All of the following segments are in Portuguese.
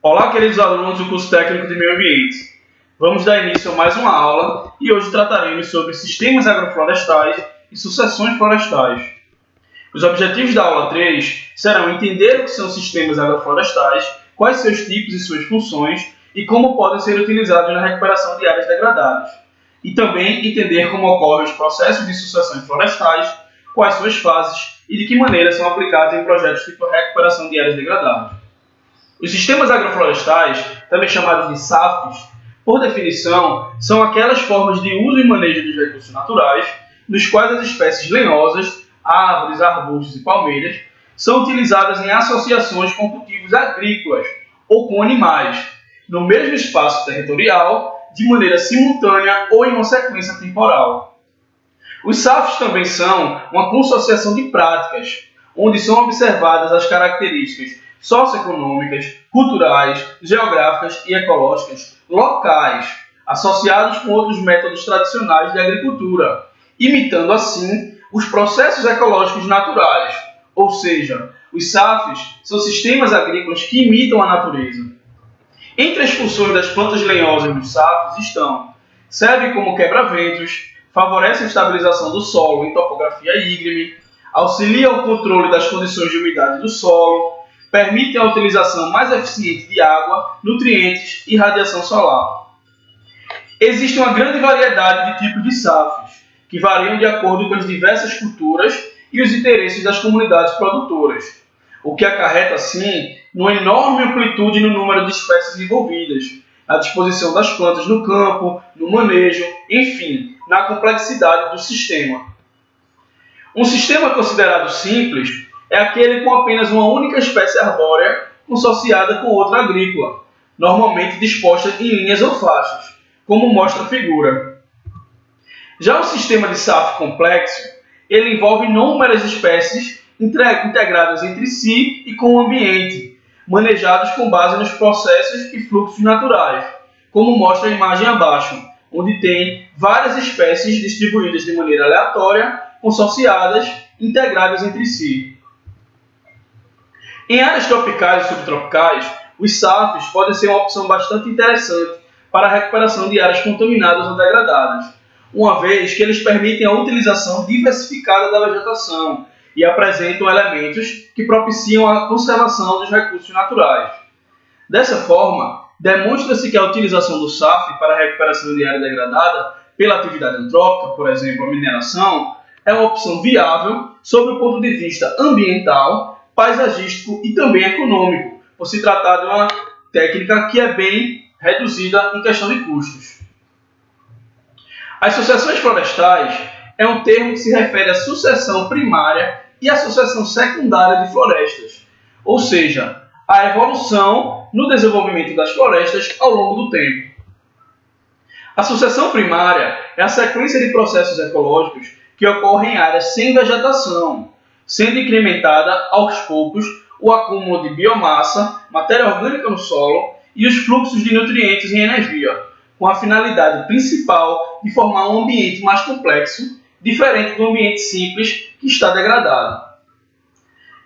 Olá, queridos alunos do curso técnico de meio ambiente. Vamos dar início a mais uma aula e hoje trataremos sobre sistemas agroflorestais e sucessões florestais. Os objetivos da aula 3 serão entender o que são sistemas agroflorestais, quais seus tipos e suas funções e como podem ser utilizados na recuperação de áreas degradadas. E também entender como ocorrem os processos de sucessões florestais, quais suas fases e de que maneira são aplicados em projetos de recuperação de áreas degradadas. Os sistemas agroflorestais, também chamados de SAFs, por definição, são aquelas formas de uso e manejo dos recursos naturais, nos quais as espécies lenhosas, árvores, arbustos e palmeiras, são utilizadas em associações com cultivos agrícolas ou com animais, no mesmo espaço territorial, de maneira simultânea ou em uma sequência temporal. Os SAFs também são uma consociação de práticas, onde são observadas as características socioeconômicas, culturais, geográficas e ecológicas locais, associados com outros métodos tradicionais de agricultura, imitando assim os processos ecológicos naturais, ou seja, os SAFs são sistemas agrícolas que imitam a natureza. Entre as funções das plantas lenhosas dos SAFs estão: servem como quebra-ventos, favorecem a estabilização do solo em topografia íngreme, auxilia o controle das condições de umidade do solo, permitem a utilização mais eficiente de água, nutrientes e radiação solar. Existe uma grande variedade de tipos de SAFs, que variam de acordo com as diversas culturas e os interesses das comunidades produtoras, o que acarreta, assim, uma enorme amplitude no número de espécies envolvidas, na disposição das plantas no campo, no manejo, enfim, na complexidade do sistema. Um sistema considerado simples é aquele com apenas uma única espécie arbórea consociada com outra agrícola, normalmente disposta em linhas ou faixas, como mostra a figura. Já o sistema de SAF complexo, ele envolve inúmeras espécies integradas entre si e com o ambiente, manejados com base nos processos e fluxos naturais, como mostra a imagem abaixo, onde tem várias espécies distribuídas de maneira aleatória, consociadas, integradas entre si. Em áreas tropicais e subtropicais, os SAFs podem ser uma opção bastante interessante para a recuperação de áreas contaminadas ou degradadas, uma vez que eles permitem a utilização diversificada da vegetação e apresentam elementos que propiciam a conservação dos recursos naturais. Dessa forma, demonstra-se que a utilização do SAF para a recuperação de área degradada pela atividade antrópica, por exemplo, a mineração, é uma opção viável sob o ponto de vista ambiental, paisagístico e também econômico, por se tratar de uma técnica que é bem reduzida em questão de custos. As sucessões florestais é um termo que se refere à sucessão primária e à sucessão secundária de florestas, ou seja, à evolução no desenvolvimento das florestas ao longo do tempo. A sucessão primária é a sequência de processos ecológicos que ocorrem em áreas sem vegetação, sendo incrementada aos poucos o acúmulo de biomassa, matéria orgânica no solo e os fluxos de nutrientes e energia, com a finalidade principal de formar um ambiente mais complexo, diferente do ambiente simples que está degradado.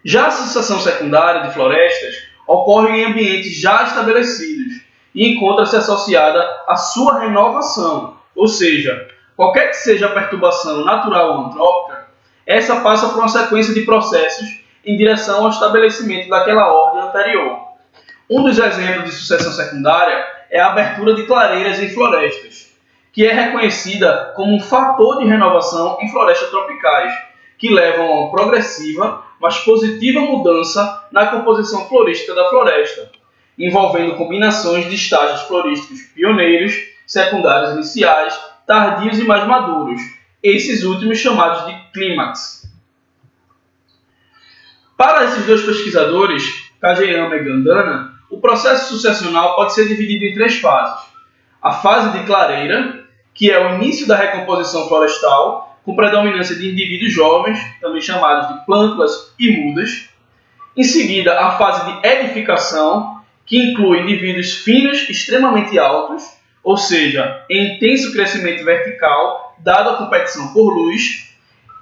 Já a sucessão secundária de florestas ocorre em ambientes já estabelecidos e encontra-se associada à sua renovação, ou seja, qualquer que seja a perturbação natural ou antrópica, essa passa por uma sequência de processos em direção ao estabelecimento daquela ordem anterior. Um dos exemplos de sucessão secundária é a abertura de clareiras em florestas, que é reconhecida como um fator de renovação em florestas tropicais, que levam a uma progressiva, mas positiva mudança na composição florística da floresta, envolvendo combinações de estágios florísticos pioneiros, secundários iniciais, tardios e mais maduros, esses últimos chamados de clímax. Para esses dois pesquisadores, Kageyama e Gandana, o processo sucessional pode ser dividido em três fases. A fase de clareira, que é o início da recomposição florestal, com predominância de indivíduos jovens, também chamados de plântulas e mudas. Em seguida, a fase de edificação, que inclui indivíduos finos extremamente altos, ou seja, em intenso crescimento vertical, dado a competição por luz.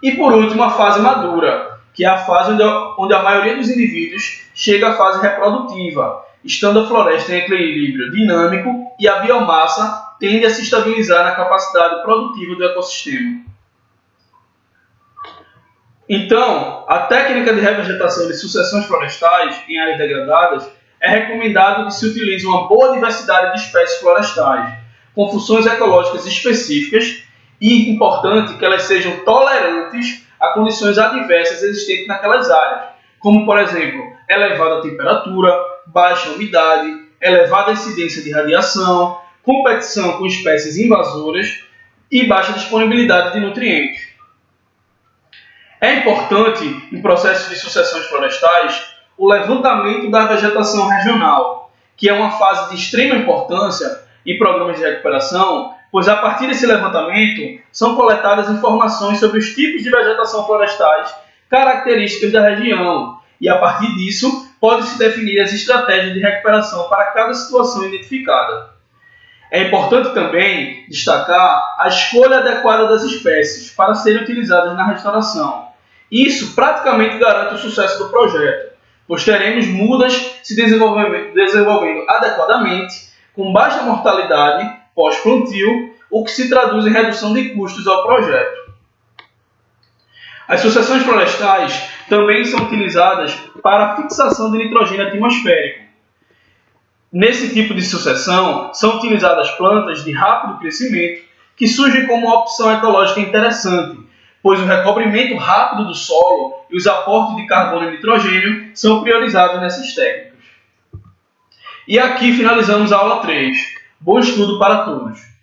E por último, a fase madura, que é a fase onde a maioria dos indivíduos chega à fase reprodutiva, estando a floresta em equilíbrio dinâmico e a biomassa tende a se estabilizar na capacidade produtiva do ecossistema. Então, a técnica de revegetação de sucessões florestais em áreas degradadas é recomendado que se utilize uma boa diversidade de espécies florestais, com funções ecológicas específicas e, importante, que elas sejam tolerantes a condições adversas existentes naquelas áreas, como, por exemplo, elevada temperatura, baixa umidade, elevada incidência de radiação, competição com espécies invasoras e baixa disponibilidade de nutrientes. É importante, em processos de sucessões florestais, o levantamento da vegetação regional, que é uma fase de extrema importância em programas de recuperação, pois a partir desse levantamento são coletadas informações sobre os tipos de vegetação florestais características da região, e a partir disso pode-se definir as estratégias de recuperação para cada situação identificada. É importante também destacar a escolha adequada das espécies para serem utilizadas na restauração. Isso praticamente garante o sucesso do projeto, pois teremos mudas se desenvolvendo adequadamente, com baixa mortalidade pós-plantio, o que se traduz em redução de custos ao projeto. As sucessões florestais também são utilizadas para a fixação de nitrogênio atmosférico. Nesse tipo de sucessão, são utilizadas plantas de rápido crescimento que surgem como uma opção ecológica interessante, pois o recobrimento rápido do solo e os aportes de carbono e nitrogênio são priorizados nessas técnicas. E aqui finalizamos a aula 3. Bom estudo para todos!